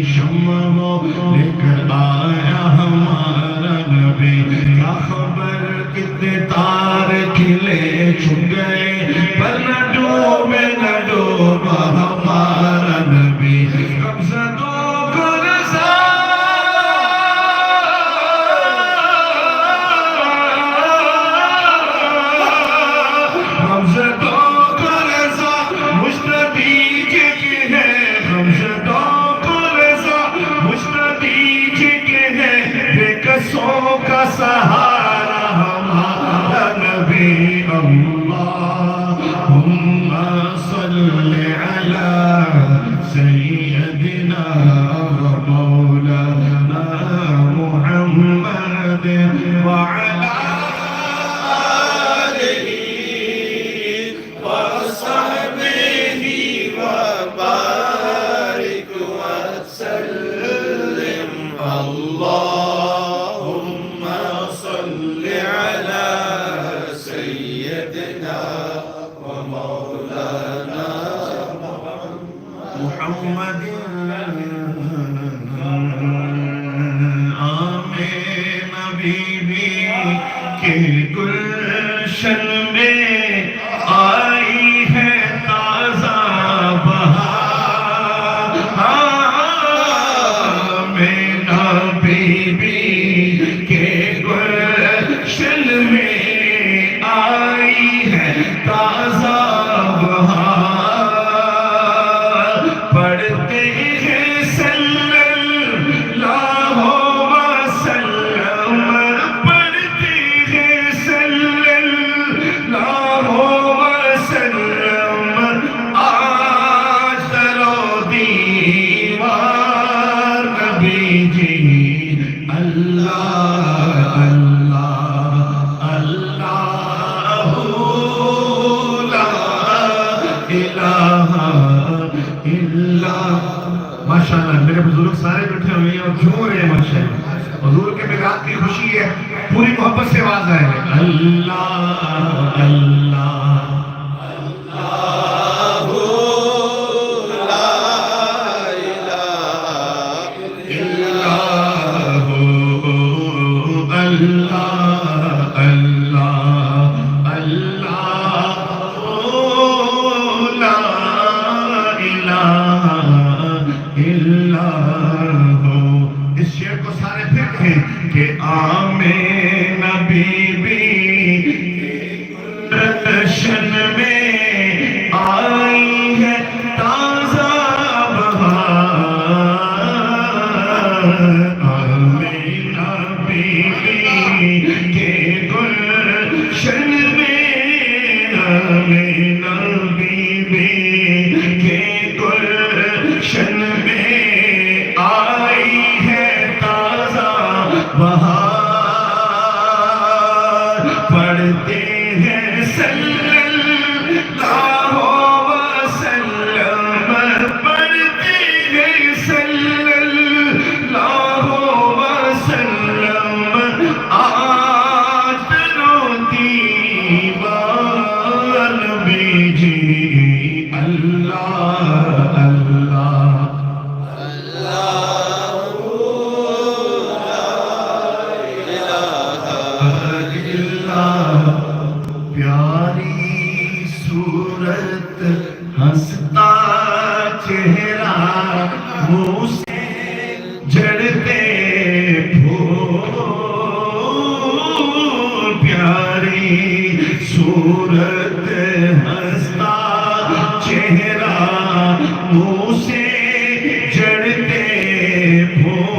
شمع وہ لے کر آیا ہمارا نبی کیا خبر کتنے تارے کھلے چھپ گئے پر نہ ڈوبے نہ ڈوبا ہمارا نبی غمزدوں کو رضا غمزدوں کو رضا مشتبی کے ہے غمزدوں کو رضا مشتبی کے ہے بے کسوں کا سہارا ہمارا نبی اللہم صلی علی سیدنا و مولانا محمد وعلی آلہ وصحبہ وبارک وسلم اللہم صلی علی سیدنا و مولانا محمد آمین بی بی کے گلشن میں آئی ہے تازہ بہار آمین بی بی کے گلشن میں آئی ہے تازہ بہار پڑھتے ہیں صلی اللہ وسلم پڑھتے ہیں صلی اللہ وسلم آج درو دیوار نبی جی اللہ اللہ اللہ لا الہ الا ماشاءاللہ میرے بزرگ سارے بیٹھے ہوئے ہیں اور جھوم رہے ہیں ماشاءاللہ حضور کے میلاد کی خوشی ہے پوری محبت سے آواز آئے اللہ اللہ اس شعر کو سارے پھر کہیں کہ آمین بی بی گلشن میں آئی ہے تازہ بہار آمین بی بی کے گلشن میں آمین بی بی کے گلشن میں آئی ہے تازہ بہار پڑھتے ہیں صلی اللہ وسلم پڑھتے ہیں صلی اللہ وسلم آج روتی بار نبی جی اللہ اللہ پیاری صورت ہنستا چہرہ منہ سے جھڑتے پھول پیاری صورت ہنستا چہرہ منہ سے جھڑتے پھول